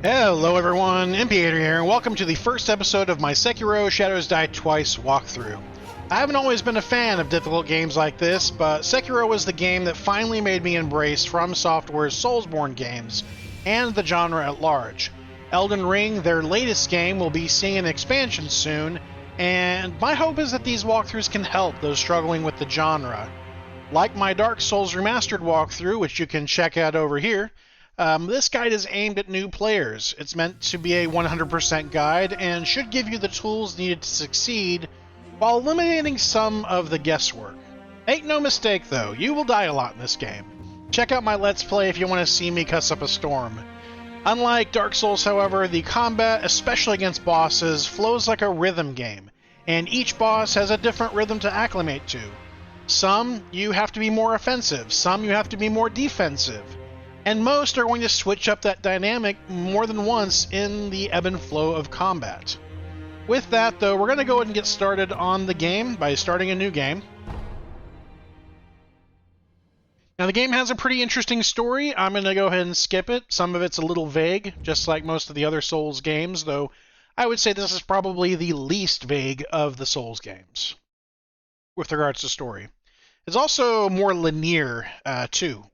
Hello everyone, Impiator here, and welcome to the first episode of my Sekiro Shadows Die Twice walkthrough. I haven't always been a fan of difficult games like this, but Sekiro was the game that finally made me embrace From Software's Soulsborne games, and the genre at large. Elden Ring, their latest game, will be seeing an expansion soon, and my hope is that these walkthroughs can help those struggling with the genre. Like my Dark Souls Remastered walkthrough, which you can check out over here, this guide is aimed at new players. It's meant to be a 100% guide and should give you the tools needed to succeed while eliminating some of the guesswork. Make no mistake though, you will die a lot in this game. Check out my Let's Play if you want to see me cuss up a storm. Unlike Dark Souls, however, the combat, especially against bosses, flows like a rhythm game, and each boss has a different rhythm to acclimate to. Some, you have to be more offensive, some you have to be more defensive. And most are going to switch up that dynamic more than once in the ebb and flow of combat. With that, though, we're going to go ahead and get started on the game by starting a new game. Now, the game has a pretty interesting story. I'm going to go ahead and skip it. Some of it's a little vague, just like most of the other Souls games, though I would say this is probably the least vague of the Souls games with regards to story. It's also more linear, too.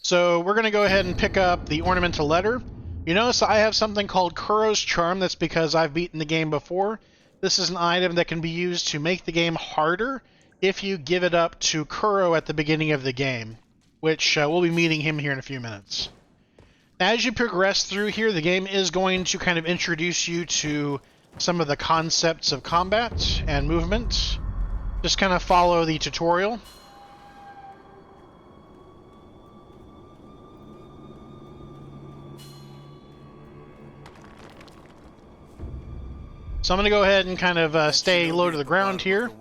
So we're going to go ahead and pick up the ornamental letter. You notice I have something called Kuro's Charm. That's because I've beaten the game before. This is an item that can be used to make the game harder if you give it up to Kuro at the beginning of the game, which we'll be meeting him here in a few minutes. As you progress through here, the game is going to kind of introduce you to some of the concepts of combat and movement. Just kind of follow the tutorial. So I'm going to go ahead and kind of stay low to the ground here.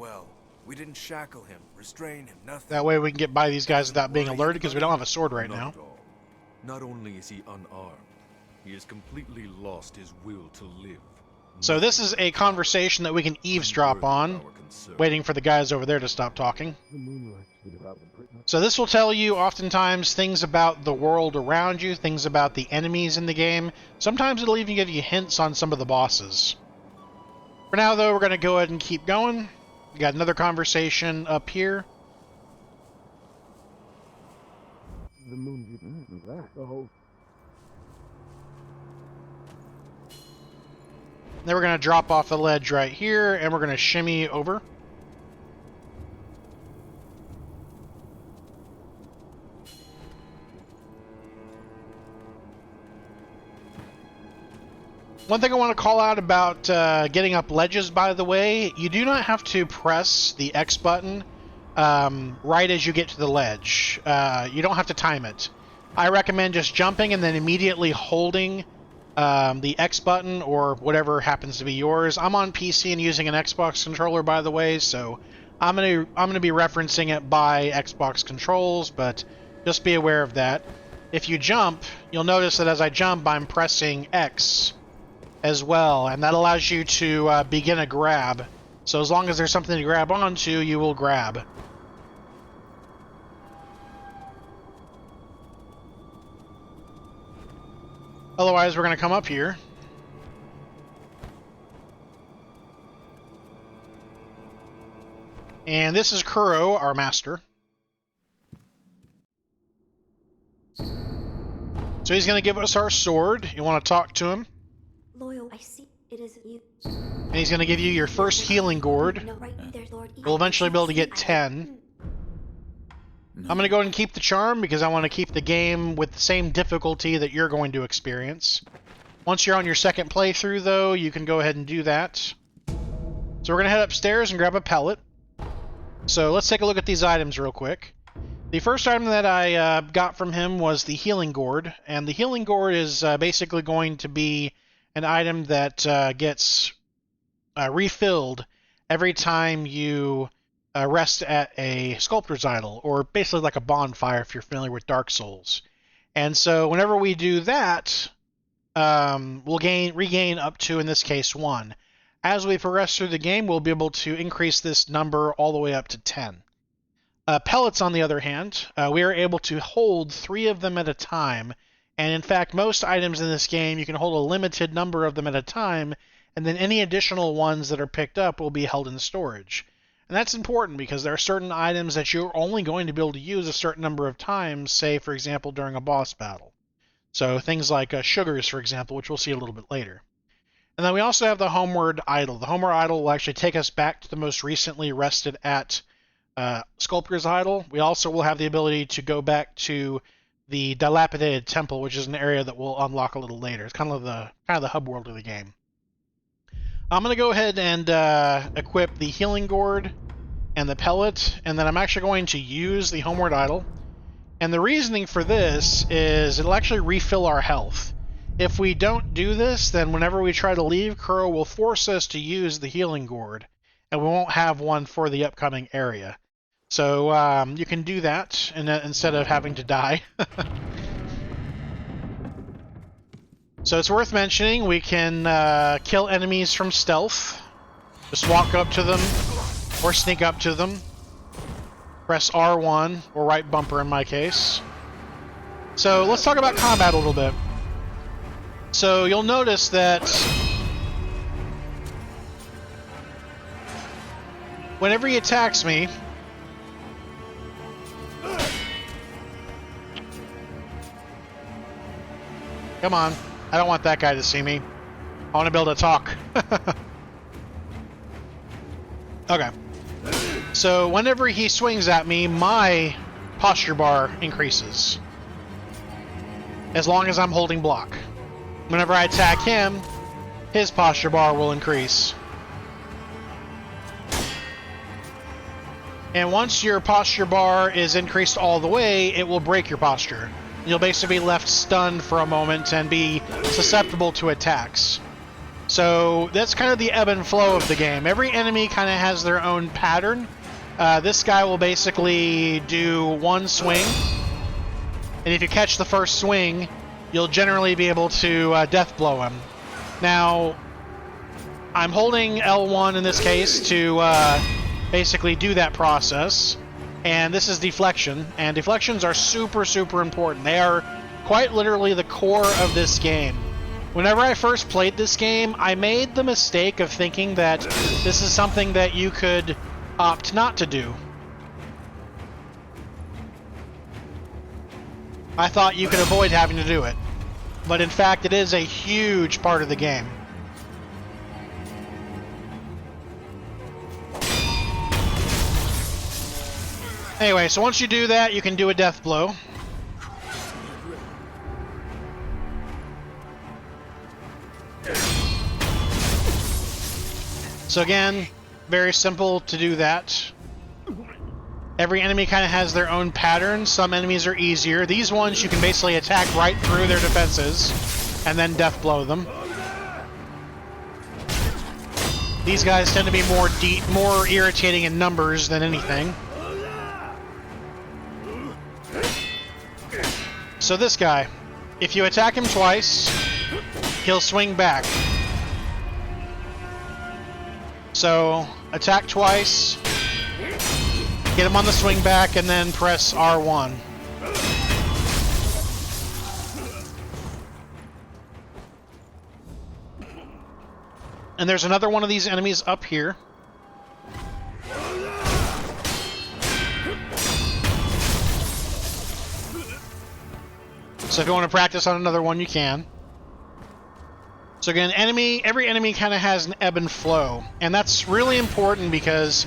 We didn't shackle him, restrain him, nothing. That way we can get by these guys without being alerted, because we don't have a sword right now. Not only is he unarmed, he has completely lost his will to live. So this is a conversation that we can eavesdrop on, waiting for the guys over there to stop talking. So this will tell you oftentimes things about the world around you, things about the enemies in the game. Sometimes it'll even give you hints on some of the bosses. For now, though, we're going to go ahead and keep going. We got another conversation up here. The moon. Then we're going to drop off the ledge right here, and we're going to shimmy over. One thing I want to call out about getting up ledges, by the way, you do not have to press the X button right as you get to the ledge. You don't have to time it. I recommend just jumping and then immediately holding the X button or whatever happens to be yours. I'm on PC and using an Xbox controller, by the way, so I'm gonna be referencing it by Xbox controls, but just be aware of that. If you jump, you'll notice that as I jump, I'm pressing X as well, and that allows you to begin a grab. So as long as there's something to grab onto, you will grab. Otherwise, we're going to come up here. And this is Kuro, our master. So he's going to give us our sword. You want to talk to him? Loyal, I see it is you. And he's going to give you your first healing gourd. No, right there, Lord. We'll eventually be able to get 10. I'm going to go ahead and keep the charm because I want to keep the game with the same difficulty that you're going to experience. Once you're on your second playthrough, though, you can go ahead and do that. So we're going to head upstairs and grab a pellet. So let's take a look at these items real quick. The first item that I got from him was the healing gourd. And the healing gourd is basically going to be an item that gets refilled every time you rest at a sculptor's idol, or basically like a bonfire if you're familiar with Dark Souls. And so whenever we do that, we'll regain up to, in this case, 1. As we progress through the game, we'll be able to increase this number all the way up to 10. Pellets, on the other hand, we are able to hold 3 of them at a time, And in fact, most items in this game, you can hold a limited number of them at a time, and then any additional ones that are picked up will be held in storage. And that's important because there are certain items that you're only going to be able to use a certain number of times, say, for example, during a boss battle. So things like sugars, for example, which we'll see a little bit later. And then we also have the Homeward Idol. The Homeward Idol will actually take us back to the most recently rested at Sculptor's Idol. We also will have the ability to go back to the Dilapidated Temple, which is an area that we'll unlock a little later. It's kind of the hub world of the game. I'm going to go ahead and equip the Healing Gourd and the Pellet, and then I'm actually going to use the Homeward Idol. And the reasoning for this is it'll actually refill our health. If we don't do this, then whenever we try to leave, Kuro will force us to use the Healing Gourd, and we won't have one for the upcoming area. So you can do that instead of having to die. So it's worth mentioning we can kill enemies from stealth. Just walk up to them or sneak up to them. Press R1 or right bumper in my case. So let's talk about combat a little bit. So you'll notice that whenever he attacks me, come on, I don't want that guy to see me. I want to be able to talk. Okay. So whenever he swings at me, my posture bar increases. As long as I'm holding block. Whenever I attack him, his posture bar will increase. And once your posture bar is increased all the way, it will break your posture. You'll basically be left stunned for a moment and be susceptible to attacks. So that's kind of the ebb and flow of the game. Every enemy kind of has their own pattern. This guy will basically do one swing, and if you catch the first swing, you'll generally be able to death blow him. Now, I'm holding L1 in this case to basically do that process, and this is deflection, and deflections are super, super important. They are quite literally the core of this game. Whenever I first played this game, I made the mistake of thinking that this is something that you could opt not to do. I thought you could avoid having to do it, but in fact it is a huge part of the game. Anyway, so once you do that, you can do a death blow. So again, very simple to do that. Every enemy kind of has their own pattern. Some enemies are easier. These ones you can basically attack right through their defenses and then death blow them. These guys tend to be more irritating in numbers than anything. So this guy, if you attack him twice, he'll swing back. So attack twice, get him on the swing back, and then press R1. And there's another one of these enemies up here. So if you want to practice on another one, you can. So again, every enemy kind of has an ebb and flow, and that's really important because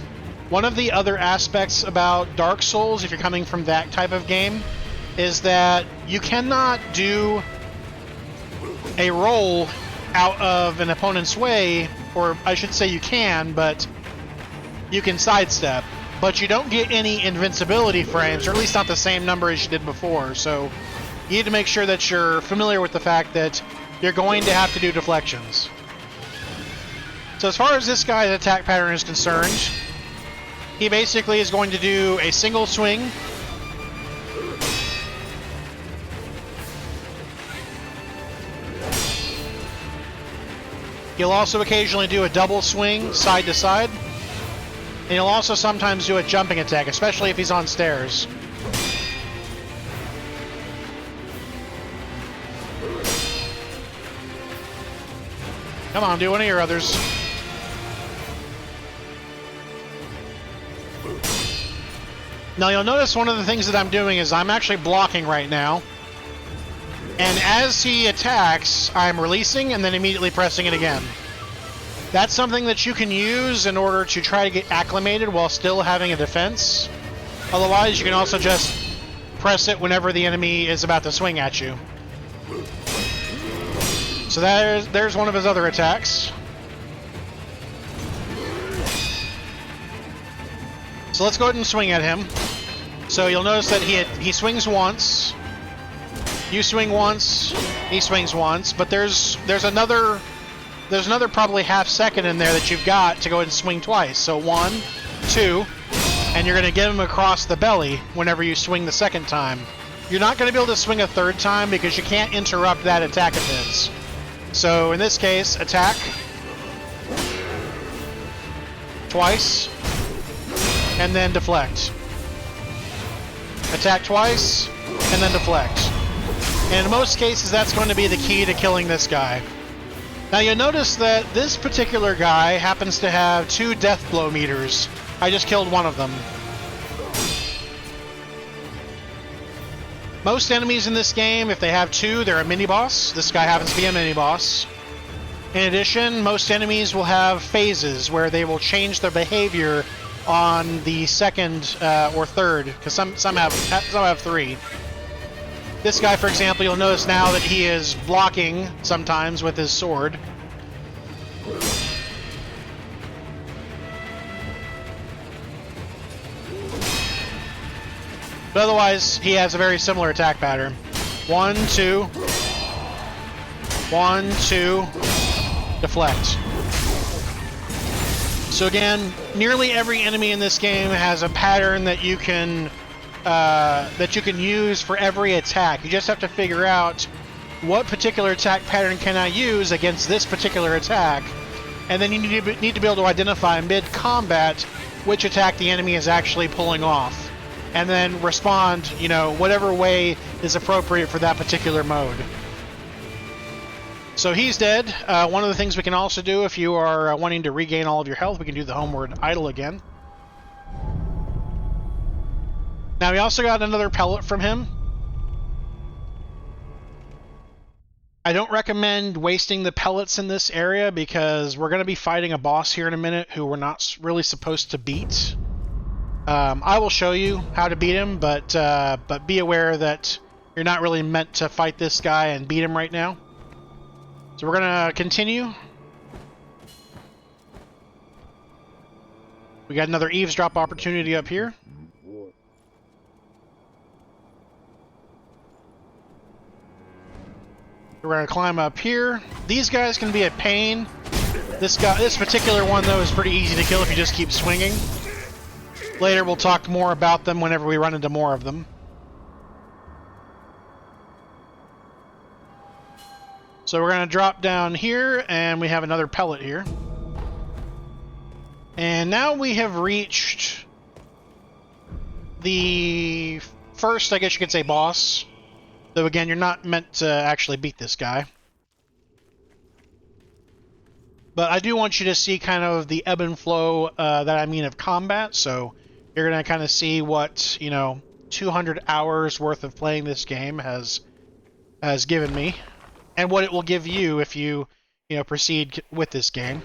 one of the other aspects about Dark Souls, if you're coming from that type of game, is that you cannot do a roll out of an opponent's way, or I should say you can, but you can sidestep, but you don't get any invincibility frames, or at least not the same number as you did before, so you need to make sure that you're familiar with the fact that you're going to have to do deflections. So as far as this guy's attack pattern is concerned, he basically is going to do a single swing. He'll also occasionally do a double swing side to side. And he'll also sometimes do a jumping attack, especially if he's on stairs. Come on, do one of your others. Now you'll notice one of the things that I'm doing is I'm actually blocking right now. And as he attacks, I'm releasing and then immediately pressing it again. That's something that you can use in order to try to get acclimated while still having a defense. Otherwise, you can also just press it whenever the enemy is about to swing at you. So there's one of his other attacks. So let's go ahead and swing at him. So you'll notice that he swings once. You swing once. He swings once. But there's another probably half second in there that you've got to go ahead and swing twice. So 1, 2, and you're going to get him across the belly whenever you swing the second time. You're not going to be able to swing a third time because you can't interrupt that attack of his. So in this case, attack twice, and then deflect. Attack twice, and then deflect. And in most cases, that's going to be the key to killing this guy. Now you'll notice that this particular guy happens to have 2 death blow meters. I just killed one of them. Most enemies in this game, if they have 2, they're a mini-boss. This guy happens to be a mini-boss. In addition, most enemies will have phases where they will change their behavior on the second or third, because some have 3. This guy, for example, you'll notice now that he is blocking sometimes with his sword. But otherwise, he has a very similar attack pattern. 1, 2. 1, 2. Deflect. So again, nearly every enemy in this game has a pattern that you can use for every attack. You just have to figure out what particular attack pattern can I use against this particular attack, and then you need to be able to identify mid-combat which attack the enemy is actually pulling off, and then respond, whatever way is appropriate for that particular mode. So he's dead. One of the things we can also do if you are wanting to regain all of your health, we can do the homeward idle again. Now we also got another pellet from him. I don't recommend wasting the pellets in this area because we're going to be fighting a boss here in a minute who we're not really supposed to beat. I will show you how to beat him, but be aware that you're not really meant to fight this guy and beat him right now. So we're going to continue. We got another eavesdrop opportunity up here. We're going to climb up here. These guys can be a pain. This particular one, though, is pretty easy to kill if you just keep swinging. Later, we'll talk more about them whenever we run into more of them. So we're going to drop down here, and we have another pellet here. And now we have reached the first, I guess you could say, boss. Though again, you're not meant to actually beat this guy. But I do want you to see kind of the ebb and flow that I mean of combat. So you're going to kind of see what, 200 hours worth of playing this game has given me. And what it will give you if you, proceed with this game.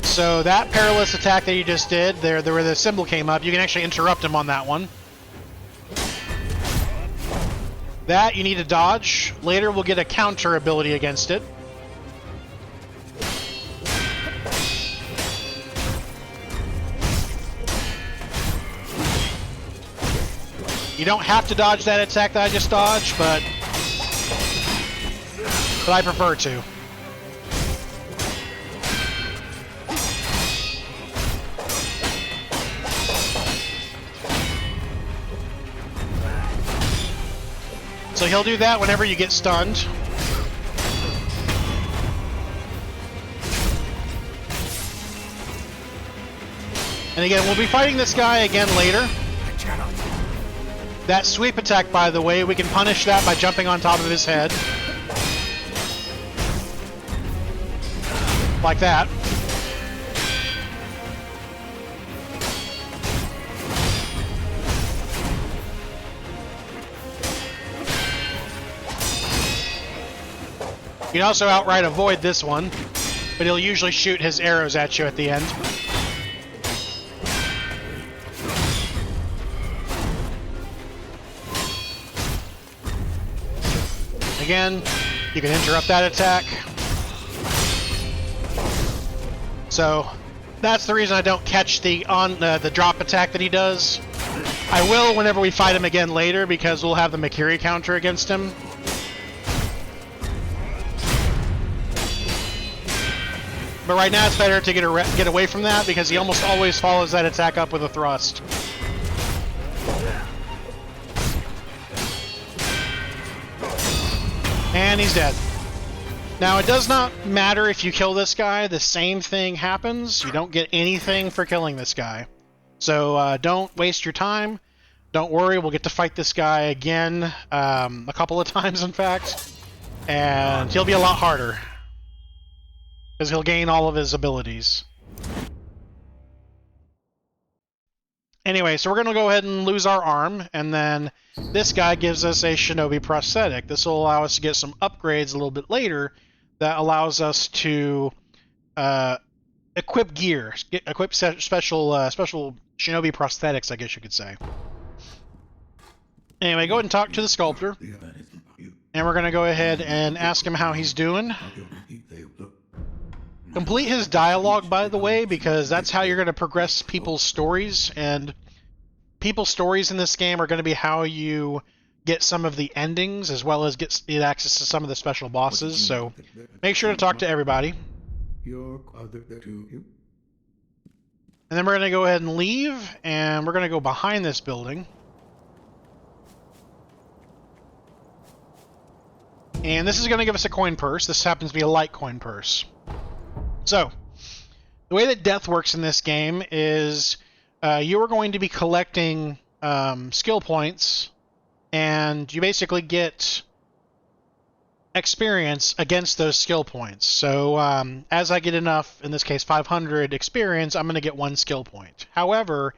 So that perilous attack that you just did, there where the symbol came up, you can actually interrupt him on that one. That you need to dodge. Later we'll get a counter ability against it. You don't have to dodge that attack that I just dodged, but I prefer to. So he'll do that whenever you get stunned. And again, we'll be fighting this guy again later. That sweep attack, by the way, we can punish that by jumping on top of his head. Like that. You can also outright avoid this one, but he'll usually shoot his arrows at you at the end. Again, you can interrupt that attack. So that's the reason I don't catch the drop attack that he does. I will whenever we fight him again later, because we'll have the Makiri counter against him. But right now it's better to get away from that, because he almost always follows that attack up with a thrust. And he's dead. Now, it does not matter if you kill this guy, the same thing happens. You don't get anything for killing this guy. So don't waste your time. Don't worry, we'll get to fight this guy again a couple of times, in fact. And he'll be a lot harder, because he'll gain all of his abilities. Anyway, so we're going to go ahead and lose our arm, and then this guy gives us a shinobi prosthetic. This will allow us to get some upgrades a little bit later that allows us to equip gear, equip special shinobi prosthetics, I guess you could say. Anyway, go ahead and talk to the sculptor, and we're going to go ahead and ask him how he's doing. Complete his dialogue, by the way, because that's how you're going to progress people's stories, and people's stories in this game are going to be how you get some of the endings, as well as get access to some of the special bosses, so make sure to talk to everybody. And then we're going to go ahead and leave, and we're going to go behind this building. And this is going to give us a coin purse. This happens to be a light coin purse. So, the way that death works in this game is you are going to be collecting skill points, and you basically get experience against those skill points. So, as I get enough, in this case 500 experience, I'm going to get 1 skill point. However,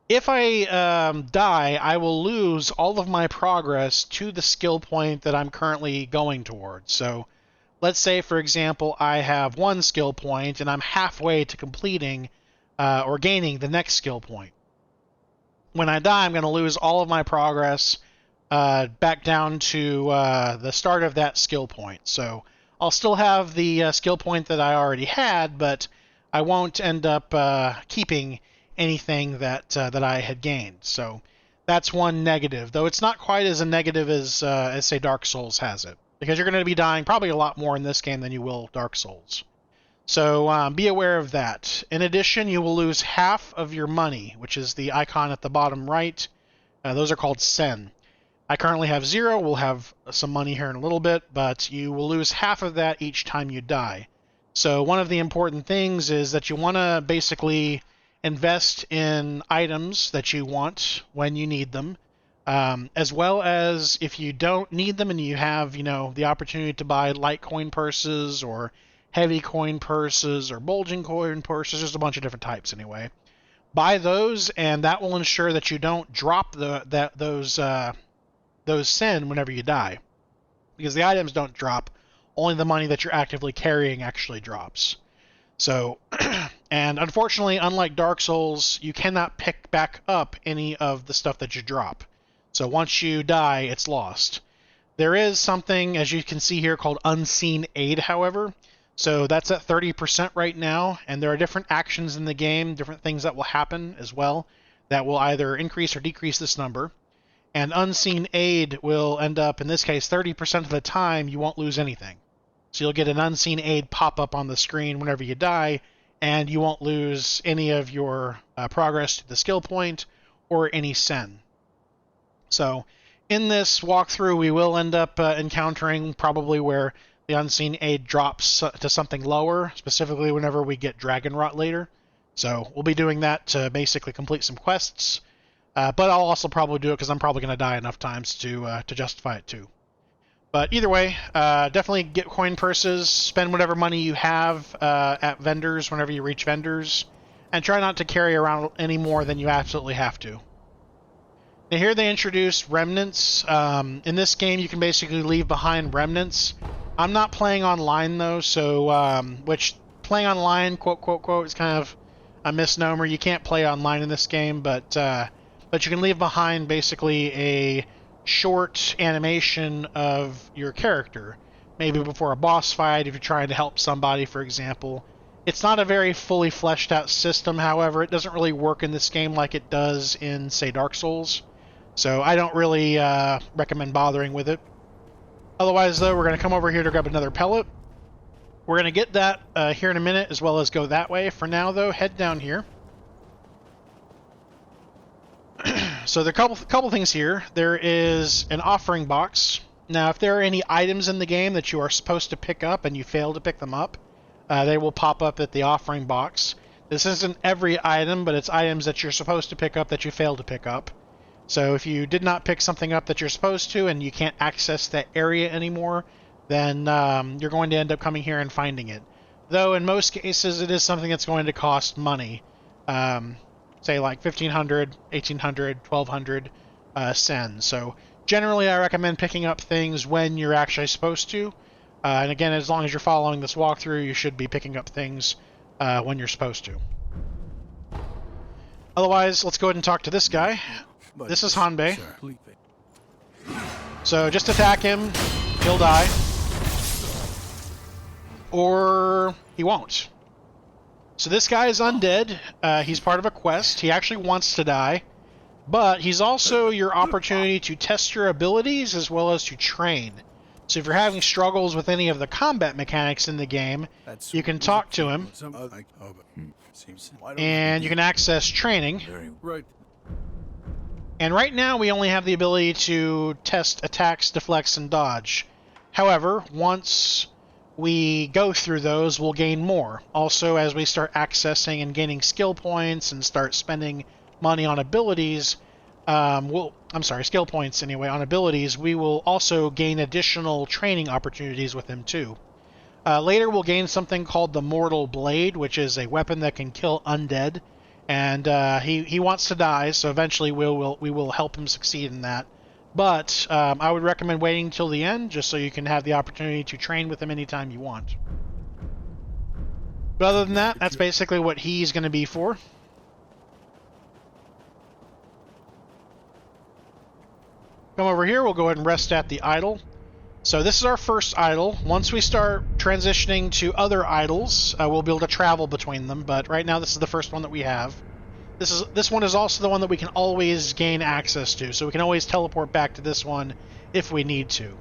if I die, I will lose all of my progress to the skill point that I'm currently going towards. So, let's say, for example, I have 1 skill point, and I'm halfway to completing or gaining the next skill point. When I die, I'm going to lose all of my progress back down to the start of that skill point. So I'll still have the skill point that I already had, but I won't end up keeping anything that I had gained. So that's one negative, though it's not quite as a negative as say, Dark Souls has it, because you're going to be dying probably a lot more in this game than you will Dark Souls. So be aware of that. In addition, you will lose half of your money, which is the icon at the bottom right. Those are called sen. I currently have 0. We'll have some money here in a little bit, but you will lose half of that each time you die. So one of the important things is that you want to basically invest in items that you want when you need them, as well as if you don't need them and you have, the opportunity to buy light coin purses or heavy coin purses or bulging coin purses. There's a bunch of different types anyway. Buy those, and that will ensure that you don't drop those sen whenever you die, because the items don't drop. Only the money that you're actively carrying actually drops. So, and unfortunately, unlike Dark Souls, you cannot pick back up any of the stuff that you drop. So once you die, it's lost. There is something, as you can see here, called Unseen Aid, however. So that's at 30% right now, and there are different actions in the game, different things that will happen as well, that will either increase or decrease this number. And Unseen Aid will end up, in this case, 30% of the time, you won't lose anything. So you'll get an Unseen Aid pop up on the screen whenever you die, and you won't lose any of your progress to the skill point or any sen. So in this walkthrough, we will end up encountering probably where the Unseen Aid drops to something lower, specifically whenever we get Dragon Rot later. So we'll be doing that to basically complete some quests. But I'll also probably do it because I'm probably going to die enough times to justify it too. But either way, definitely get coin purses, spend whatever money you have at vendors whenever you reach vendors, and try not to carry around any more than you absolutely have to. Now here they introduce remnants. In this game, you can basically leave behind remnants. I'm not playing online though, so which playing online, quote, quote, quote, is kind of a misnomer. You can't play online in this game, but you can leave behind basically a short animation of your character, maybe before a boss fight if you're trying to help somebody, for example. It's not a very fully fleshed out system, however. It doesn't really work in this game like it does in, say, Dark Souls, so I don't really recommend bothering with it. Otherwise, though, we're going to come over here to grab another pellet. We're going to get that here in a minute, as well as go that way. For now, though, head down here. So there are a couple things here. There is an offering box. Now, if there are any items in the game that you are supposed to pick up and you fail to pick them up, they will pop up at the offering box. This isn't every item, but it's items that you're supposed to pick up that you fail to pick up. So if you did not pick something up that you're supposed to and you can't access that area anymore, then you're going to end up coming here and finding it. Though in most cases it is something that's going to cost money. Say like 1,500, 1,800, 1,200 sen. So generally I recommend picking up things when you're actually supposed to. And again, as long as you're following this walkthrough, you should be picking up things when you're supposed to. Otherwise, let's go ahead and talk to this guy. This is Hanbei. So just attack him, he'll die. Or he won't. So this guy is undead. He's part of a quest. He actually wants to die. But he's also your opportunity to test your abilities as well as to train. So if you're having struggles with any of the combat mechanics in the game, you can talk to him. And you can access training. And right now we only have the ability to test attacks, deflects, and dodge. However, once we go through those, we'll gain more. Also, as we start accessing and gaining skill points and start spending money on abilities, skill points anyway, on abilities, we will also gain additional training opportunities with them too. Later we'll gain something called the Mortal Blade, which is a weapon that can kill undead. And he wants to die, so eventually we will help him succeed in that. But I would recommend waiting until the end, just so you can have the opportunity to train with him anytime you want. But other than that, that's basically what he's going to be for. Come over here, we'll go ahead and rest at the idol. So this is our first idol. Once we start transitioning to other idols, we'll be able to travel between them, but right now this is the first one that we have. This one is also the one that we can always gain access to, so we can always teleport back to this one if we need to.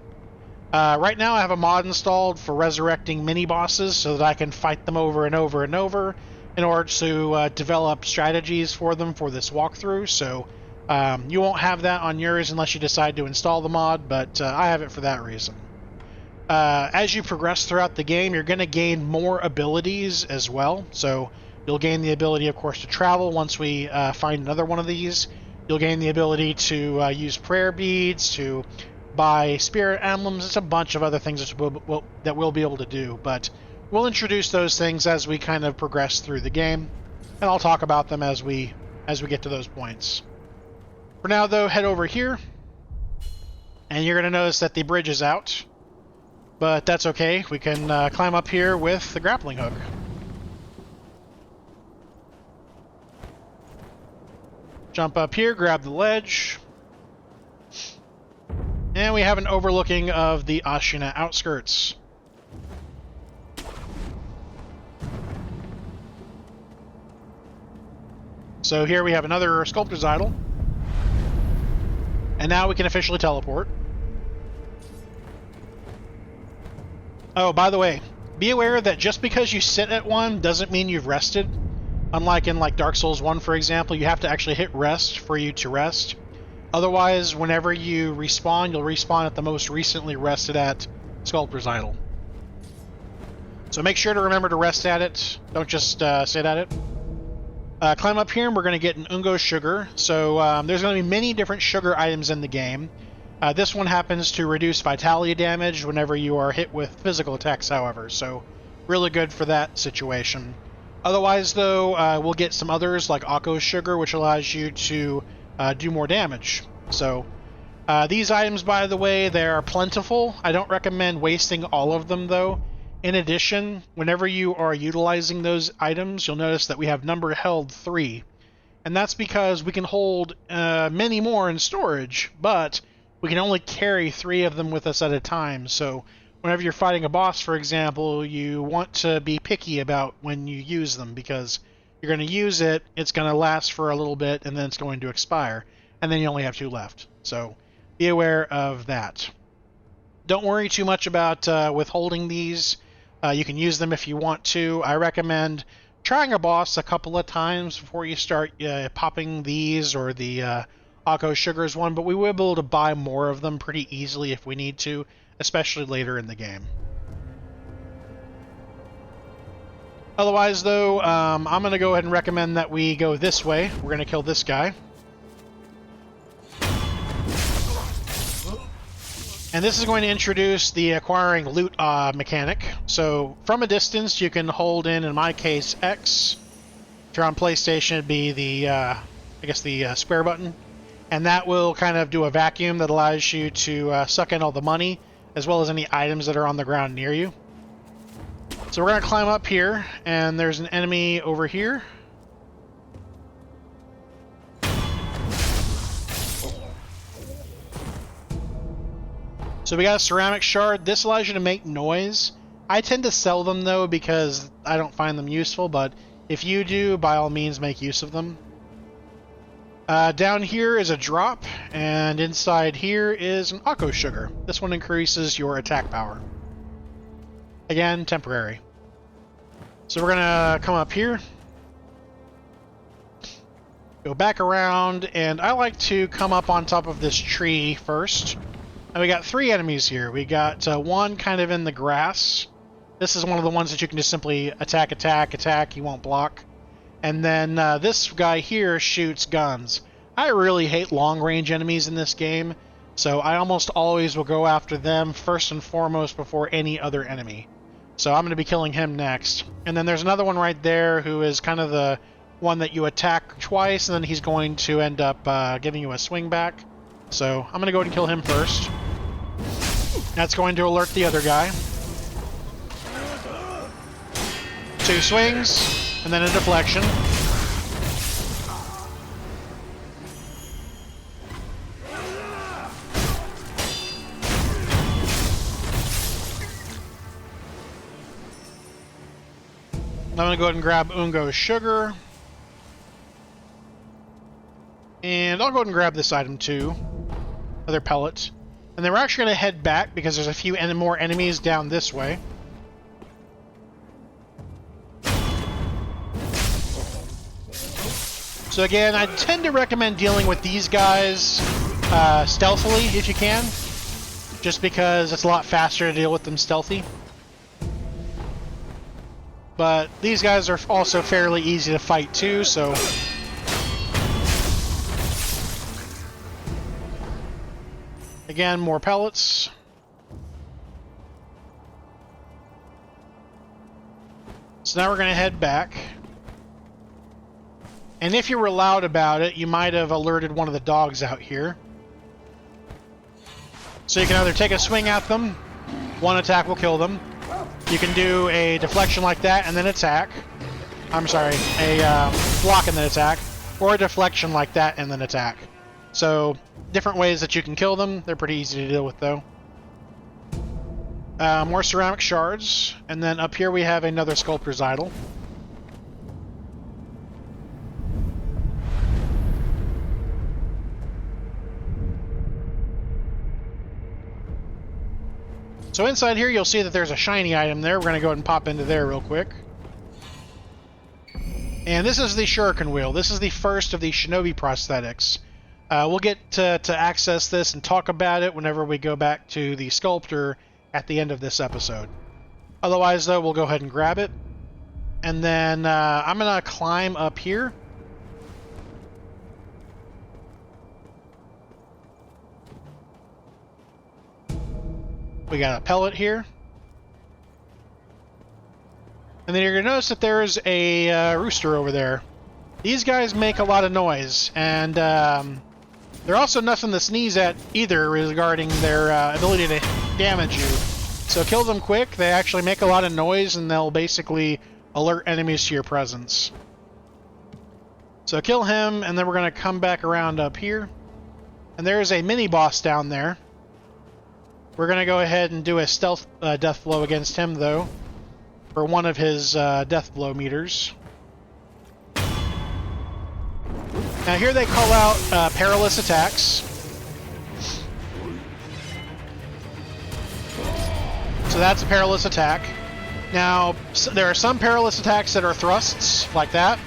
Right now I have a mod installed for resurrecting mini-bosses so that I can fight them over and over and over in order to develop strategies for them for this walkthrough, so you won't have that on yours unless you decide to install the mod, but I have it for that reason. As you progress throughout the game, you're going to gain more abilities as well. So you'll gain the ability, of course, to travel once we find another one of these. You'll gain the ability to use prayer beads, to buy spirit emblems. It's a bunch of other things that we'll be able to do, but we'll introduce those things as we kind of progress through the game, and I'll talk about them as we get to those points. For now, though, head over here, and you're going to notice that the bridge is out, but that's okay. We can climb up here with the grappling hook. Jump up here, grab the ledge, and we have an overlooking of the Ashina outskirts. So here we have another sculptor's idol. And now we can officially teleport. Oh, by the way, be aware that just because you sit at one doesn't mean you've rested. Unlike in Dark Souls 1, for example, you have to actually hit rest for you to rest. Otherwise, whenever you respawn, you'll respawn at the most recently rested at Sculptor's Idol. So make sure to remember to rest at it. Don't just sit at it. Climb up here and we're going to get an Ungo sugar. So there's going to be many different sugar items in the game. This one happens to reduce vitality damage whenever you are hit with physical attacks, however. So really good for that situation. Otherwise, though, we'll get some others like Akko sugar, which allows you to do more damage. So these items, by the way, they are plentiful. I don't recommend wasting all of them, though. In addition, whenever you are utilizing those items, you'll notice that we have number held 3. And that's because we can hold many more in storage, but we can only carry 3 of them with us at a time. So whenever you're fighting a boss, for example, you want to be picky about when you use them, because you're going to use it, it's going to last for a little bit, and then it's going to expire. And then you only have 2 left. So be aware of that. Don't worry too much about withholding these. You can use them if you want to. I recommend trying a boss a couple of times before you start popping these or the Akko Sugars one, but we will be able to buy more of them pretty easily if we need to, especially later in the game. Otherwise, though, I'm going to go ahead and recommend that we go this way. We're going to kill this guy. And this is going to introduce the acquiring loot mechanic. So from a distance, you can hold in my case, X. If you're on PlayStation, it'd be the, I guess the square button. And that will kind of do a vacuum that allows you to suck in all the money, as well as any items that are on the ground near you. So we're going to climb up here, and there's an enemy over here. So we got a ceramic shard. This allows you to make noise. I tend to sell them, though, because I don't find them useful, but if you do, by all means, make use of them. Down here is a drop, and inside here is an Akko sugar. This one increases your attack power. Again, temporary. So we're going to come up here, go back around, and I like to come up on top of this tree first. And we got 3 enemies here. We got one kind of in the grass. This is one of the ones that you can just simply attack, attack, attack. He won't block. And then this guy here shoots guns. I really hate long-range enemies in this game, so I almost always will go after them first and foremost before any other enemy. So I'm going to be killing him next. And then there's another one right there who is kind of the one that you attack twice, and then he's going to end up giving you a swing back. So I'm going to go ahead and kill him first. That's going to alert the other guy. 2 swings, and then a deflection. I'm going to go ahead and grab Ungo's sugar. And I'll go ahead and grab this item too. Another pellet. And then we're actually going to head back because there's a few more enemies down this way. So again, I tend to recommend dealing with these guys stealthily if you can. Just because it's a lot faster to deal with them stealthy. But these guys are also fairly easy to fight too, so... Again, more pellets. So now we're going to head back. And if you were loud about it, you might have alerted one of the dogs out here. So you can either take a swing at them, one attack will kill them. You can do a deflection like that and then attack. I'm sorry, a block and then attack. Or a deflection like that and then attack. So, different ways that you can kill them. They're pretty easy to deal with, though. More ceramic shards. And then up here we have another sculptor's idol. So inside here you'll see that there's a shiny item there. We're going to go ahead and pop into there real quick. And this is the Shuriken Wheel. This is the first of the Shinobi prosthetics. We'll get to access this and talk about it whenever we go back to the sculptor at the end of this episode. Otherwise, though, we'll go ahead and grab it. And then I'm going to climb up here. We got a pellet here. And then you're going to notice that there's a rooster over there. These guys make a lot of noise, and they're also nothing to sneeze at either regarding their ability to damage you. So kill them quick. They actually make a lot of noise, and they'll basically alert enemies to your presence. So kill him, and then we're going to come back around up here. And there's a mini-boss down there. We're going to go ahead and do a stealth death blow against him, though, for one of his death blow meters. Now here they call out perilous attacks. So that's a perilous attack. Now, there are some perilous attacks that are thrusts, like that.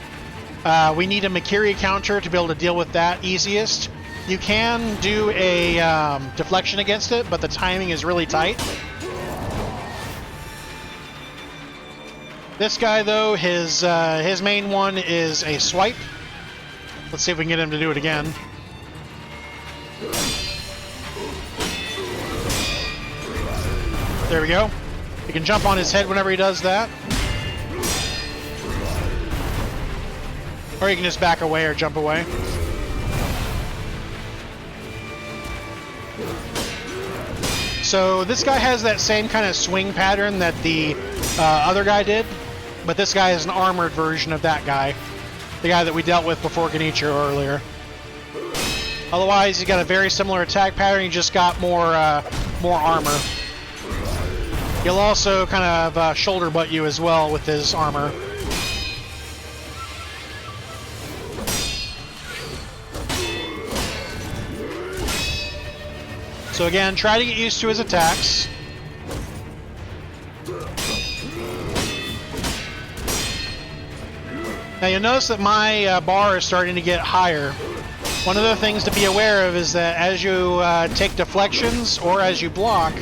We need a Makiri counter to be able to deal with that easiest. You can do a deflection against it, but the timing is really tight. This guy, though, his main one is a swipe. Let's see if we can get him to do it again. There we go. You can jump on his head whenever he does that. Or you can just back away or jump away. So this guy has that same kind of swing pattern that the other guy did, but this guy is an armored version of that guy. The guy that we dealt with before Genichiro earlier. Otherwise, he's got a very similar attack pattern, he just got more armor. He'll also kind of shoulder butt you as well with his armor. So again, try to get used to his attacks. Now you'll notice that my bar is starting to get higher. One of the things to be aware of is that as you take deflections or as you block,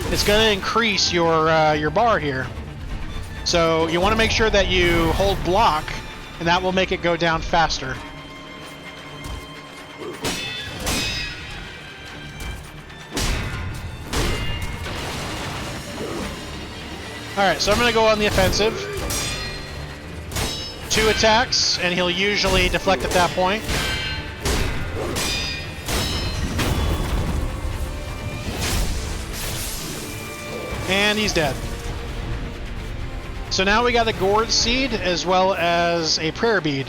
it's going to increase your bar here. So you want to make sure that you hold block, and that will make it go down faster. Alright, so I'm going to go on the offensive. 2 attacks, and he'll usually deflect at that point. And he's dead. So now we got a gourd seed as well as a prayer bead.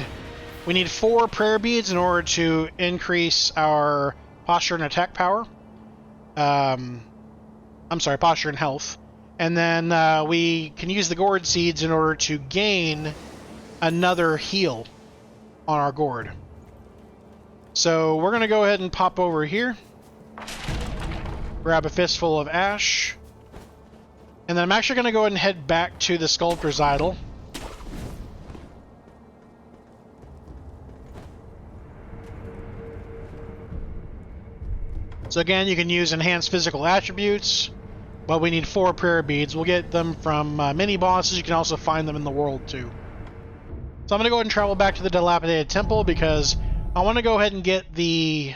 We need 4 prayer beads in order to increase our posture and attack power. I'm sorry, posture and health. And then we can use the gourd seeds in order to gain another heal on our gourd. So we're going to go ahead and pop over here. Grab a fistful of ash. And then I'm actually going to go ahead and head back to the sculptor's idol. So again, you can use enhanced physical attributes. But we need 4 prayer beads. We'll get them from mini-bosses. You can also find them in the world, too. So I'm going to go ahead and travel back to the dilapidated temple because I want to go ahead and get the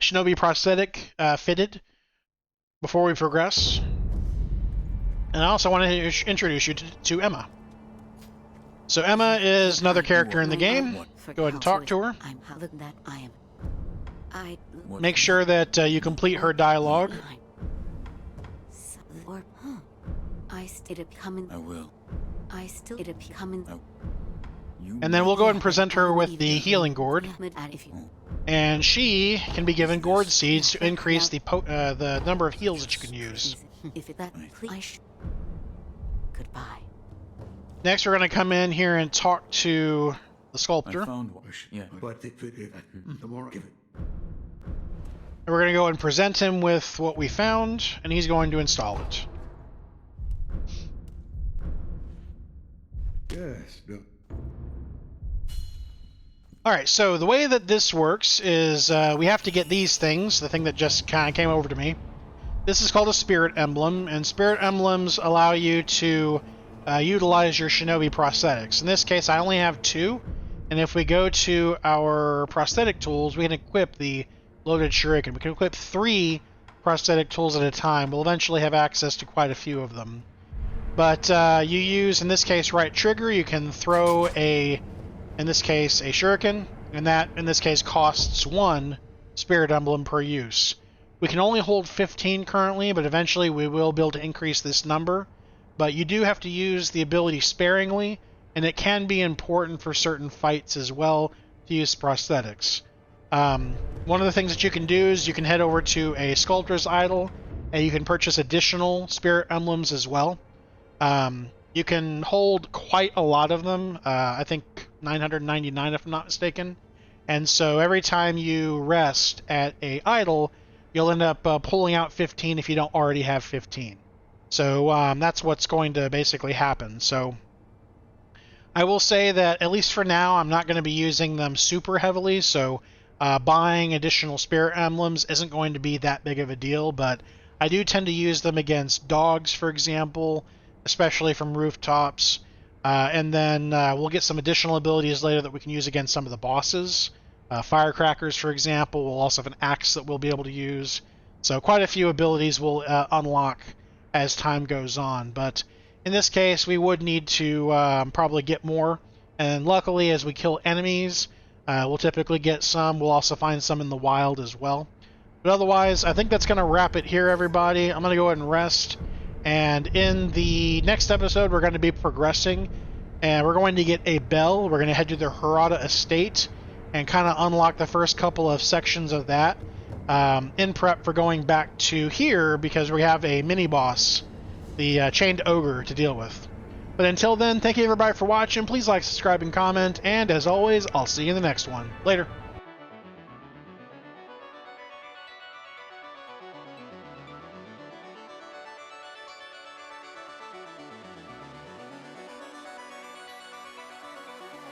shinobi prosthetic fitted before we progress. And I also want to introduce you to Emma. So Emma is another character in the game. Go ahead and talk to her. Make sure that you complete her dialogue. I will. And then we'll go ahead and present her with the healing gourd. And she can be given gourd seeds to increase the number of heals that you can use. Goodbye. Next, we're going to come in here and talk to the sculptor. I found one. Yeah. But the more give it. And we're going to go and present him with what we found, and he's going to install it. Yes. No. Alright, so the way that this works is we have to get these things, the thing that just kind of came over to me. This is called a spirit emblem, and spirit emblems allow you to utilize your shinobi prosthetics. In this case, I only have 2, and if we go to our prosthetic tools, we can equip the loaded shuriken. We can equip 3 prosthetic tools at a time. We'll eventually have access to quite a few of them. But you use, in this case, right trigger. You can throw in this case, a shuriken, and that, in this case, costs 1 spirit emblem per use. We can only hold 15 currently, but eventually we will be able to increase this number. But you do have to use the ability sparingly, and it can be important for certain fights as well to use prosthetics. One of the things that you can do is you can head over to a sculptor's idol, and you can purchase additional spirit emblems as well. You can hold quite a lot of them, I think 999 if I'm not mistaken. And so every time you rest at a idol, you'll end up pulling out 15 if you don't already have 15. So that's what's going to basically happen. So I will say that, at least for now, I'm not going to be using them super heavily, so buying additional spirit emblems isn't going to be that big of a deal, but I do tend to use them against dogs, for example, especially from rooftops. And then we'll get some additional abilities later that we can use against some of the bosses. Firecrackers, for example, we'll also have an axe that we'll be able to use. So quite a few abilities will unlock as time goes on. But in this case, we would need to probably get more. And luckily, as we kill enemies, we'll typically get some. We'll also find some in the wild as well. But otherwise, I think that's going to wrap it here, everybody. I'm going to go ahead and rest. And in the next episode, we're going to be progressing. And we're going to get a bell. We're going to head to the Kawarada estate and kind of unlock the first couple of sections of that in prep for going back to here, because we have a mini-boss, the Chained Ogre, to deal with. But until then, thank you everybody for watching. Please like, subscribe, and comment. And as always, I'll see you in the next one. Later.